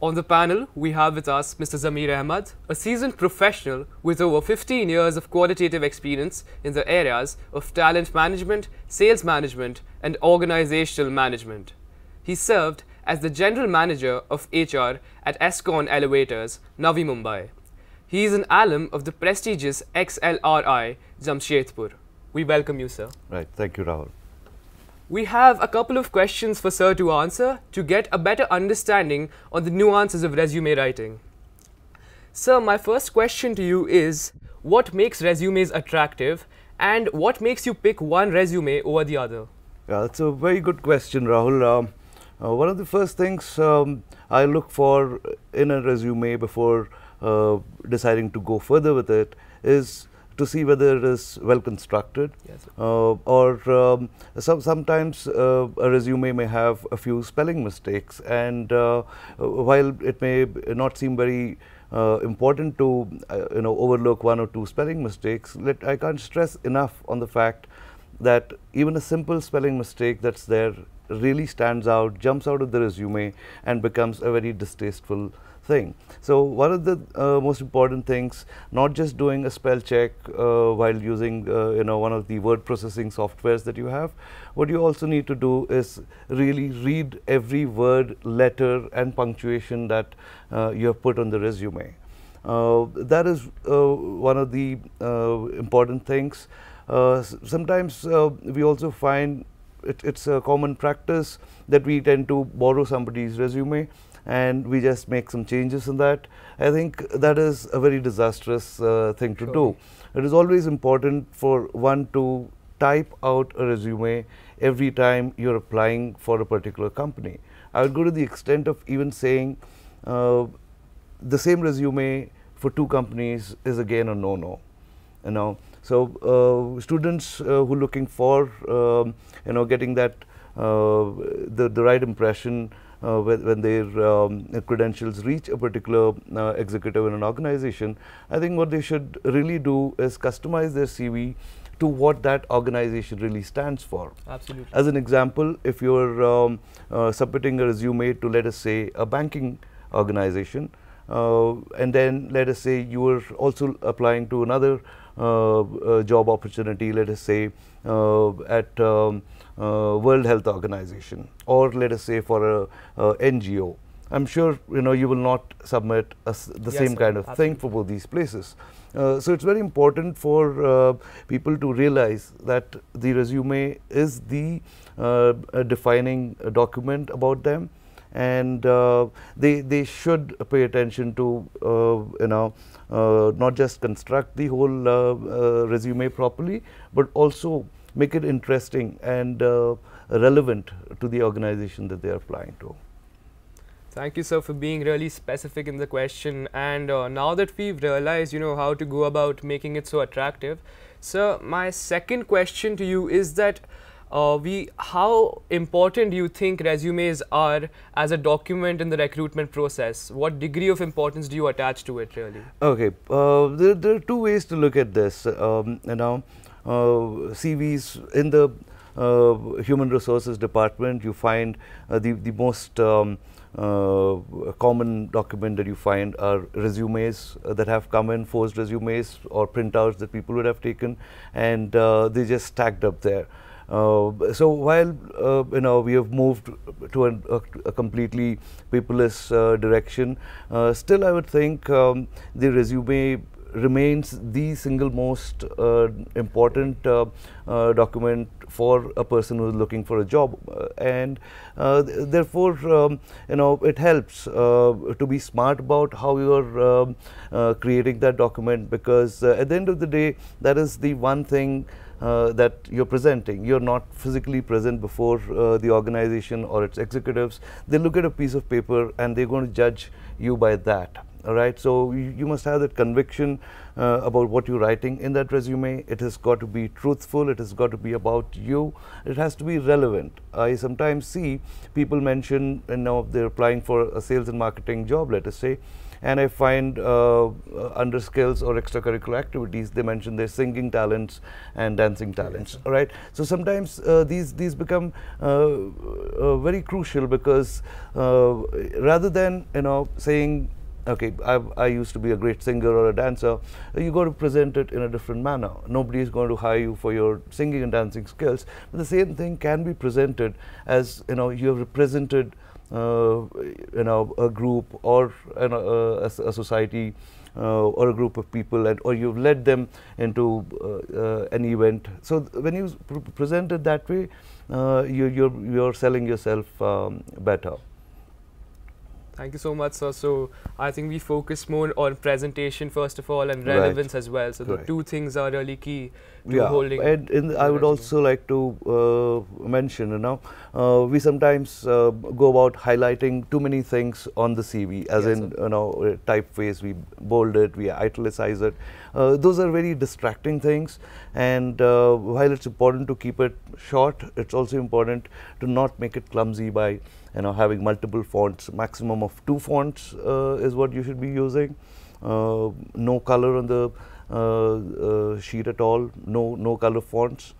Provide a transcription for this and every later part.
On the panel, we have with us Mr. Zameer Ahmad, a seasoned professional with over 15 years of qualitative experience in the areas of talent management, sales management, and organizational management. He served as the General Manager of HR at Escon Elevators, Navi Mumbai. He is an alum of the prestigious XLRI, Jamshedpur. We welcome you, sir. Right. Thank you, Rahul. We have a couple of questions for sir to answer to get a better understanding on the nuances of resume writing. Sir, my first question to you is, what makes resumes attractive and what makes you pick one resume over the other? Yeah, that's a very good question, Rahul. One of the first things I look for in a resume before deciding to go further with it is to see whether it is well constructed, Yes. Sometimes a resume may have a few spelling mistakes, and while it may not seem very important to overlook one or two spelling mistakes, I can't stress enough on the fact that even a simple spelling mistake that's there really stands out, jumps out of the resume, and becomes a very distasteful thing. So one of the most important things, not just doing a spell check while using one of the word processing softwares that you have, what you also need to do is really read every word, letter, and punctuation that you have put on the resume. That is one of the important things. Sometimes we also find it's a common practice that we tend to borrow somebody's resume and we just make some changes in that. I think that is a very disastrous thing to do. It is always important for one to type out a resume every time you're applying for a particular company. I would go to the extent of even saying the same resume for two companies is again a no-no. So students who are looking for getting that the right impression when their credentials reach a particular executive in an organization, I think what they should really do is customize their CV to what that organization really stands for. Absolutely. As an example, if you're submitting a resume to, let us say, a banking organization, and then let us say you were also applying to another job opportunity, let us say at World Health Organization, or let us say for a NGO. I'm sure you will not submit the same kind of thing for both these places. So it's very important for people to realize that the resume is the defining document about them, and they should pay attention to not just construct the whole resume properly, but also make it interesting and relevant to the organization that they are applying to. Thank you, sir, for being really specific in the question. And now that we've realized, how to go about making it so attractive, sir, my second question to you is that how important do you think resumes are as a document in the recruitment process? What degree of importance do you attach to it, really? Okay, there are two ways to look at this. CVs in the human resources department, you find the most common document that you find are resumes that have come in, forged resumes or printouts that people would have taken, and they just stacked up there. So while we have moved to a completely paperless direction, still I would think the resume remains the single most important document for a person who is looking for a job, and therefore it helps to be smart about how you are creating that document, because at the end of the day, that is the one thing that you're presenting. You're not physically present before the organization or its executives. They look at a piece of paper and they're going to judge you by that. All right, so you must have that conviction about what you're writing in that resume. It has got to be truthful. It has got to be about you. It has to be relevant. I sometimes see people mention, they're applying for a sales and marketing job, let us say, and I find under skills or extracurricular activities, they mention their singing talents and dancing talents. All right. So sometimes these become very crucial, because rather than saying, okay, I used to be a great singer or a dancer, you got to present it in a different manner. Nobody is going to hire you for your singing and dancing skills, but the same thing can be presented as you have represented a group or a society or a group of people, or you've led them into an event. So when you present it that way, you're selling yourself better. Thank you so much, sir. So I think we focus more on presentation first of all, and relevance as well. So the two things are really key to holding. And I would also like to mention, we sometimes go about highlighting too many things on the CV, as in typeface, we bold it, we italicize it. Those are very distracting things, and while it's important to keep it short, it's also important to not make it clumsy by having multiple fonts. Maximum of 2 fonts is what you should be using. No color on the sheet at all. No color fonts.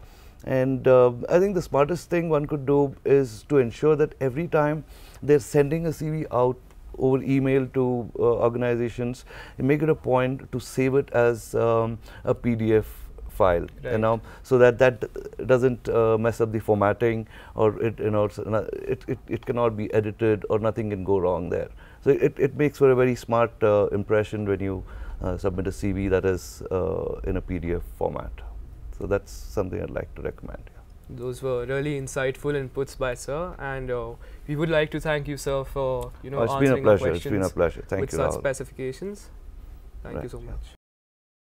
And I think the smartest thing one could do is to ensure that every time they're sending a CV out over email to organizations, make it a point to save it as a PDF file, so that doesn't mess up the formatting, or it cannot be edited, or nothing can go wrong there. So it makes for a very smart impression when you submit a CV that is in a PDF format. So that's something I'd like to recommend. Those were really insightful inputs by sir, and we would like to thank you, sir, for answering our questions. It's been a pleasure. Thank you. With such specifications. Thank you so much.